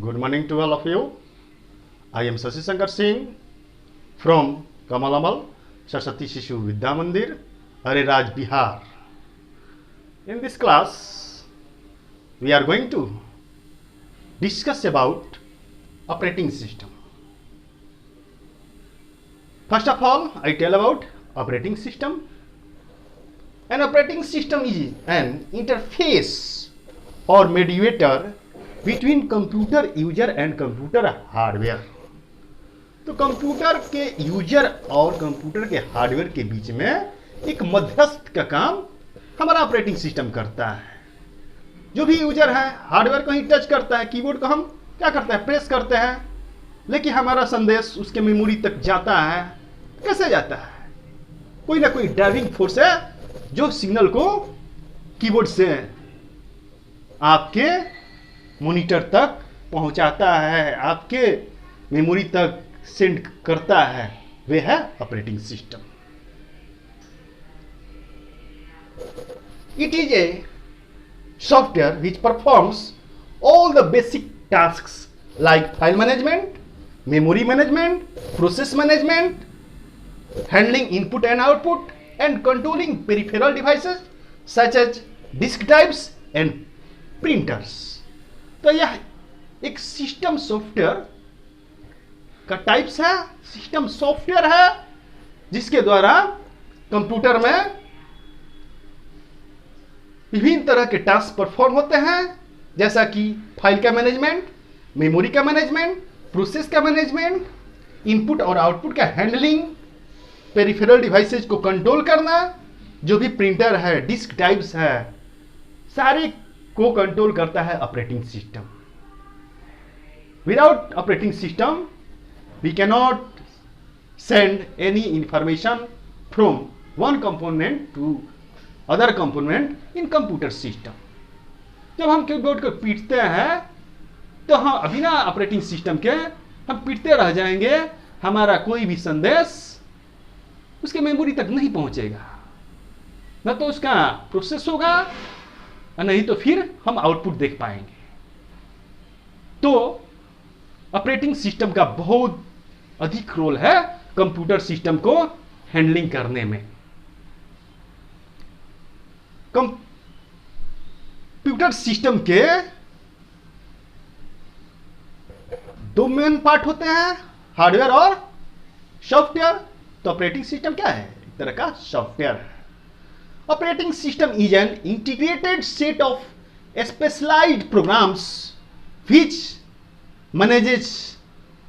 Good morning to all of you. I am Shashi Shankar Singh from Kamalamal, Saraswati Shishu Vidya Mandir, Ariraj, Bihar. In this class, we are going to discuss about operating system. First of all, I tell about operating system. An operating system is an interface or mediator between computer user and computer hardware. तो computer के user और computer के hardware के बीच में एक मध्यस्थ का काम हमारा ऑपरेटिंग सिस्टम करता है. जो भी यूजर है हार्डवेयर को ही टच करता है, कीबोर्ड को हम क्या करते हैं, प्रेस करते हैं, लेकिन हमारा संदेश उसके मेमोरी तक जाता है. कैसे जाता है? कोई ना कोई ड्राइविंग फोर्स है जो सिग्नल को कीबोर्ड से आपके मॉनिटर तक पहुंचाता है, आपके मेमोरी तक सेंड करता है. वे है operating system. It is a software which performs all the basic tasks like file management, memory management, process management, handling input and output, and controlling peripheral devices such as disk drives and printers. तो यह एक system software का types है, system software है जिसके द्वारा computer में विभिन्न तरह के टास्क परफॉर्म होते हैं, जैसा कि फाइल का मैनेजमेंट, मेमोरी का मैनेजमेंट, प्रोसेस का मैनेजमेंट, इनपुट और आउटपुट का हैंडलिंग, पेरिफेरल डिवाइसेज को कंट्रोल करना, जो भी प्रिंटर है, डिस्क ड्राइव्स है, सारे को कंट्रोल करता है operating system. Without operating system we can not send any information from one component to other component in computer system. जब हम कीबोर्ड को पीटते हैं तो हम बिना ऑपरेटिंग सिस्टम के हम पीटते रह जाएंगे, हमारा कोई भी संदेश उसके मेमोरी तक नहीं पहुंचेगा, न तो उसका प्रोसेस होगा और नहीं तो फिर हम आउटपुट देख पाएंगे. तो ऑपरेटिंग सिस्टम का बहुत अधिक रोल है कंप्यूटर सिस्टम को हैंडलिंग करने में. कंप्यूटर सिस्टम के दो मेन पार्ट होते हैं, हार्डवेयर और सॉफ्टवेयर. तो ऑपरेटिंग सिस्टम क्या है? एक तरह का सॉफ्टवेयर है. Operating system is an integrated set of specialized programs which manages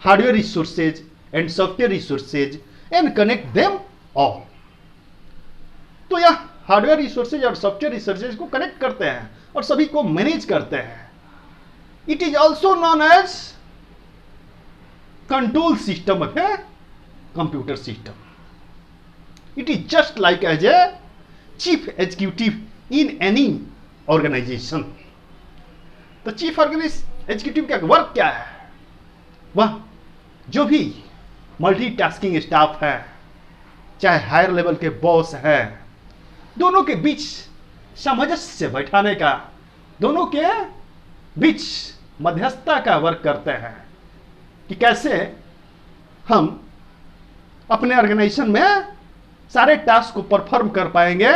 hardware resources and software resources and connect them all. तो यह हार्डवेयर रिसोर्सेज और सॉफ्टवेयर रिसोर्सेज को कनेक्ट करते हैं और सभी को मैनेज करते हैं. It is also known as control system of a computer system. It is just like as a chief executive in any organization. तो चीफ एग्जीक्यूटिव का वर्क क्या है? वह जो भी मल्टीटास्किंग स्टाफ है, चाहे हायर लेवल के बॉस है, दोनों के बीच सामंजस्य बैठाने का, दोनों के बीच मध्यस्थता का वर्क करते हैं कि कैसे हम अपने ऑर्गेनाइजेशन में सारे टास्क को परफॉर्म कर पाएंगे.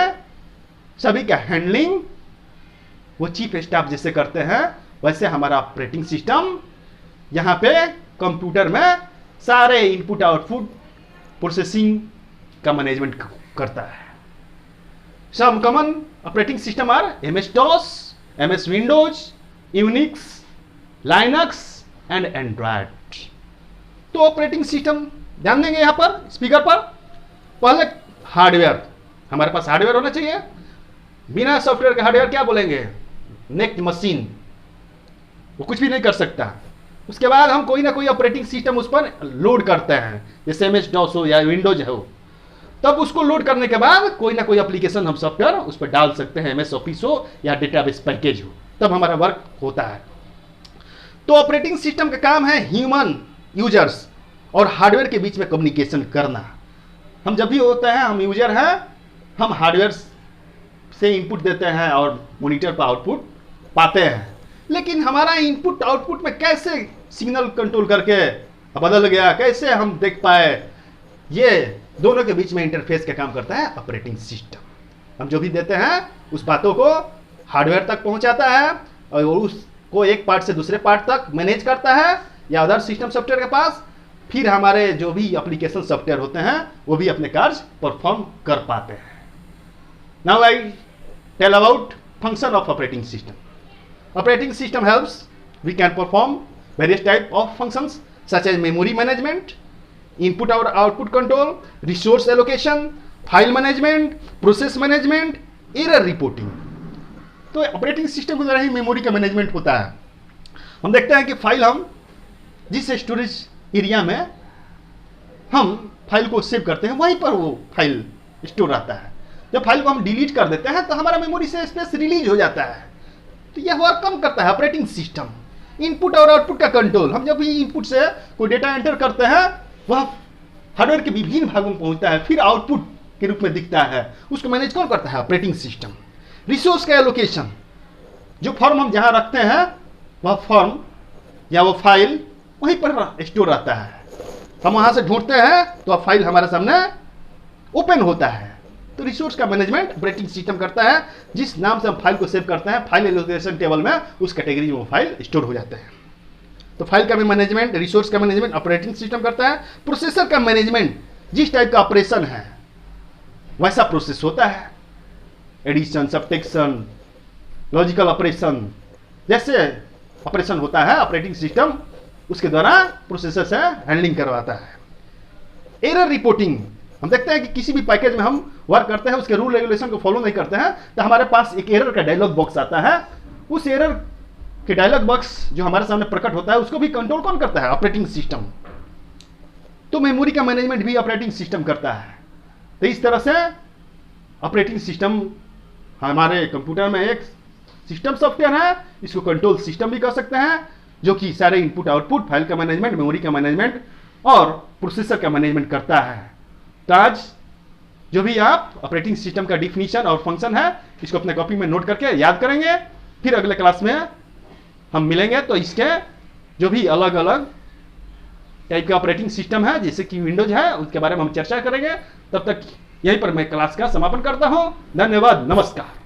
सभी का हैंडलिंग वो चीफ स्टाफ जैसे करते हैं, वैसे हमारा ऑपरेटिंग सिस्टम यहाँ पे कंप्यूटर में सारे इनपुट आउटपुट प्रोसेसिंग का मैनेजमेंट करता है. Some common operating system are MS DOS, MS Windows, Unix, Linux and Android. तो ऑपरेटिंग सिस्टम ध्यान देंगे यहाँ पर स्पीकर पर. पहले हार्डवेयर, हमारे पास हार्डवेयर होना चाहिए. बिना सॉफ्टवेयर के हार्डवेयर क्या बोलेंगे? नेक्स्ट मशीन, वो कुछ भी नहीं कर सकता. उसके बाद हम कोई ना कोई ऑपरेटिंग सिस्टम उस पर लोड करते हैं, जैसे MS DOS हो या विंडोज हो. तब उसको लोड करने के बाद कोई ना कोई एप्लीकेशन हम सॉफ्टवेयर उस पर डाल सकते हैं, MS ऑफिस हो या डेटाबेस पैकेज हो, तब हमारा वर्क होता है. तो ऑपरेटिंग सिस्टम का काम है ह्यूमन यूजर्स और हार्डवेयर के बीच में कम्युनिकेशन करना. हम जब भी होते हैं, हम यूजर हैं, हम हार्डवेयर से इनपुट देते हैं और मॉनिटर पर आउटपुट पाते हैं. लेकिन हमारा इनपुट आउटपुट में कैसे सिग्नल कंट्रोल करके बदल गया, कैसे हम देख पाए, ये दोनों के बीच में इंटरफेस का काम करता है ऑपरेटिंग सिस्टम। हम जो भी देते हैं उस बातों को हार्डवेयर तक पहुंचाता है और उसको एक पार्ट से दूसरे पार्ट तक मैनेज करता है या अदर सिस्टम सॉफ्टवेयर के पास, फिर हमारे जो भी एप्लीकेशन सॉफ्टवेयर होते हैं वो भी अपने कार्य परफॉर्म कर पाते हैं। Now I tell about function of operating system. Operating system helps we can perform various type of functions such as memory management, input और output control, resource allocation, file management, process management, error reporting. तो operating system की तरह ही memory का management होता है। हम देखते हैं कि फाइल हम जिस स्टोरेज एरिया में हम फाइल को सेव करते हैं वहीं पर वो फाइल स्टोर रहता है। जब फाइल को हम डिलीट कर देते हैं तो हमारा मेमोरी से स्पेस रिलीज हो जाता है। तो यह वर्क कम करता है ऑपरेटिंग सिस्टम। इनपुट और आउटपुट का कंट्रोल, हम जब भी इनपुट से कोई डेटा एंटर करते हैं वह हार्डवेयर के विभिन्न भागों में पहुंचता है, फिर आउटपुट के रूप में दिखता है, उसको मैनेज कौन करता है? Operating system. रिसोर्स का एलोकेशन, जो फॉर्म हम जहां रखते हैं वह फॉर्म या वो फाइल वहीं पर स्टोर रहता है। हम वहां से ढूंढते हैं तो अब फाइल हमारे सामने ओपन होता है। तो रिसोर्स का मैनेजमेंट ऑपरेटिंग सिस्टम करता है। जिस नाम से हम फाइल को सेव करते हैं फाइल एलोकेशन टेबल में उस कैटेगरी में वो फाइल स्टोर हो जाते हैं। तो फाइल का भी मैनेजमेंट, रिसोर्स का मैनेजमेंट ऑपरेटिंग सिस्टम करता है। प्रोसेसर का मैनेजमेंट, जिस टाइप का ऑपरेशन है वैसा प्रोसेस होता है, एडिशन, सब्ट्रैक्शन, लॉजिकल ऑपरेशन, जैसे ऑपरेशन होता है ऑपरेटिंग सिस्टम उसके द्वारा प्रोसेसर से हैंडलिंग करवाता है। एरर रिपोर्टिंग, हम देखते हैं कि किसी भी पैकेज में हम वर्क करते हैं उसके रूल रेगुलेशन को फॉलो नहीं करते हैं तो हमारे पास एक एरर का डायलॉग बॉक्स आता है। उस एरर के डायलॉग बॉक्स जो हमारे सामने प्रकट होता है उसको भी कंट्रोल कौन करता है? Operating system. तो मेमोरी का मैनेजमेंट भी ऑपरेटिंग सिस्टम करता है। तो इस तरह से ऑपरेटिंग सिस्टम हमारे कंप्यूटर में एक सिस्टम सॉफ्टवेयर है, इसको कंट्रोल सिस्टम भी कह सकते हैं, जो कि सारे इनपुट आउटपुट, फाइल का मैनेजमेंट, मेमोरी का मैनेजमेंट और प्रोसेसर का मैनेजमेंट करता है। तो आज जो भी आप ऑपरेटिंग सिस्टम का डिफिनीशन और फंक्शन है इसको अपने कॉपी में नोट करके याद करेंगे। फिर अगले क्लास में हम मिलेंगे तो इसके जो भी अलग अलग टाइप के ऑपरेटिंग सिस्टम है जैसे कि विंडोज है उसके बारे में हम चर्चा करेंगे। तब तक यहीं पर मैं क्लास का समापन करता हूं। धन्यवाद, नमस्कार।